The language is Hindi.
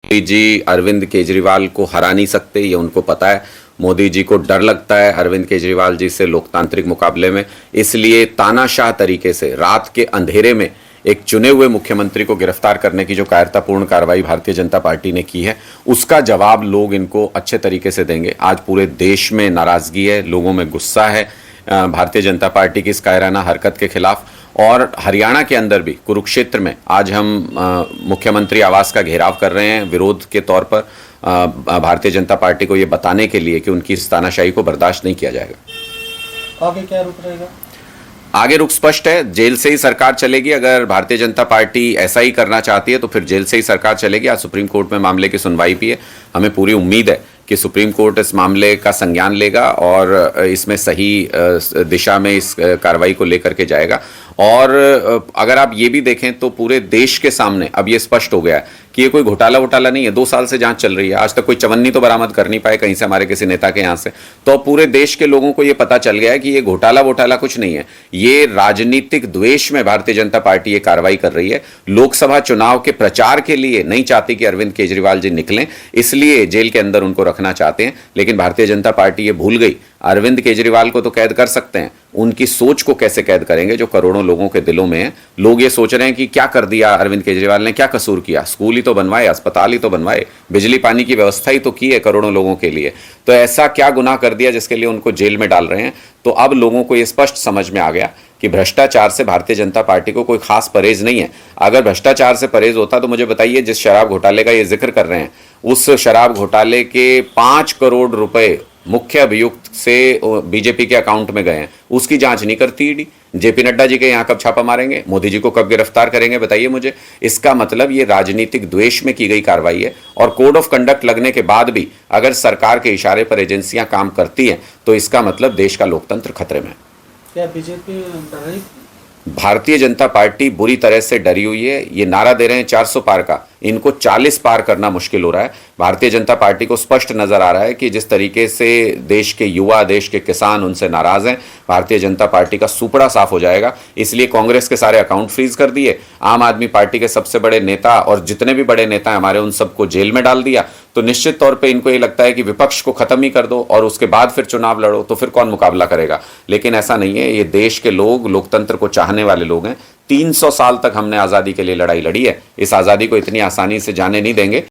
मोदी जी अरविंद केजरीवाल को हरा नहीं सकते, ये उनको पता है। मोदी जी को डर लगता है अरविंद केजरीवाल जी से लोकतांत्रिक मुकाबले में, इसलिए तानाशाह तरीके से रात के अंधेरे में एक चुने हुए मुख्यमंत्री को गिरफ्तार करने की जो कायरतापूर्ण कार्रवाई भारतीय जनता पार्टी ने की है, उसका जवाब लोग इनको अच्छे तरीके से देंगे। आज पूरे देश में नाराजगी है, लोगों में गुस्सा है भारतीय जनता पार्टी की इस कायराना हरकत के खिलाफ। और हरियाणा के अंदर भी कुरुक्षेत्र में आज हम मुख्यमंत्री आवास का घेराव कर रहे हैं विरोध के तौर पर, भारतीय जनता पार्टी को ये बताने के लिए कि उनकी इस तानाशाही को बर्दाश्त नहीं किया जाएगा। आगे क्या रुख रहेगा? आगे रुख स्पष्ट है, जेल से ही सरकार चलेगी। अगर भारतीय जनता पार्टी ऐसा ही करना चाहती है तो फिर जेल से ही सरकार चलेगी। आज सुप्रीम कोर्ट में मामले की सुनवाई भी है। हमें पूरी उम्मीद है कि सुप्रीम कोर्ट इस मामले का संज्ञान लेगा और इसमें सही दिशा में इस कार्रवाई को लेकर के जाएगा। और अगर आप ये भी देखें तो पूरे देश के सामने अब ये स्पष्ट हो गया है कि ये कोई घोटाला वोटाला नहीं है। 2 साल से जांच चल रही है, आज तक कोई चवन्नी तो बरामद कर नहीं पाए कहीं से हमारे किसी नेता के यहाँ से। तो पूरे देश के लोगों को ये पता चल गया है कि ये घोटाला वोटाला कुछ नहीं है, ये राजनीतिक द्वेष में भारतीय जनता पार्टी ये कार्रवाई कर रही है। लोकसभा चुनाव के प्रचार के लिए नहीं चाहती कि अरविंद केजरीवाल जी निकलें, इसलिए जेल के अंदर उनको रखना चाहते हैं। लेकिन भारतीय जनता पार्टी ये भूल गई, अरविंद केजरीवाल को तो कैद कर सकते हैं, उनकी सोच को कैसे कैद करेंगे जो करोड़ों लोगों के दिलों में है। लोग ये सोच रहे हैं कि क्या कर दिया अरविंद केजरीवाल ने, क्या कसूर किया? स्कूल ही तो बनवाए, अस्पताल ही तो बनवाए, बिजली पानी की व्यवस्था ही तो की है करोड़ों लोगों के लिए। तो ऐसा क्या गुनाह कर दिया जिसके लिए उनको जेल में डाल रहे हैं? तो अब लोगों को ये स्पष्ट समझ में आ गया कि भ्रष्टाचार से भारतीय जनता पार्टी को कोई खास परहेज नहीं है। अगर भ्रष्टाचार से परहेज होता तो मुझे बताइए, जिस शराब घोटाले का ये जिक्र कर रहे हैं, उस शराब घोटाले के 5 करोड़ रुपए मुख्य अभियुक्त से बीजेपी के अकाउंट में गए हैं, उसकी जांच नहीं करती ईडी। जेपी नड्डा जी के यहाँ कब छापा मारेंगे? मोदी जी को कब गिरफ्तार करेंगे? बताइए मुझे। इसका मतलब ये राजनीतिक द्वेष में की गई कार्रवाई है। और कोड ऑफ कंडक्ट लगने के बाद भी अगर सरकार के इशारे पर एजेंसियां काम करती हैं तो इसका मतलब देश का लोकतंत्र खतरे में है। क्या बीजेपी डर रही? भारतीय जनता पार्टी बुरी तरह से डरी हुई है। ये नारा दे रहे हैं 400 पार का, इनको 40 पार करना मुश्किल हो रहा है। भारतीय जनता पार्टी को स्पष्ट नजर आ रहा है कि जिस तरीके से देश के युवा, देश के किसान उनसे नाराज हैं, भारतीय जनता पार्टी का सुपड़ा साफ हो जाएगा। इसलिए कांग्रेस के सारे अकाउंट फ्रीज कर दिए, आम आदमी पार्टी के सबसे बड़े नेता और जितने भी बड़े नेता हैं हमारे, उन सबको जेल में डाल दिया। तो निश्चित तौर पे इनको ये लगता है कि विपक्ष को खत्म ही कर दो और उसके बाद फिर चुनाव लड़ो, तो फिर कौन मुकाबला करेगा? लेकिन ऐसा नहीं है। ये देश के लोग, लोकतंत्र को चाहने वाले लोग हैं। 300 साल तक हमने आज़ादी के लिए लड़ाई लड़ी है, इस आज़ादी को इतनी आसानी से जाने नहीं देंगे।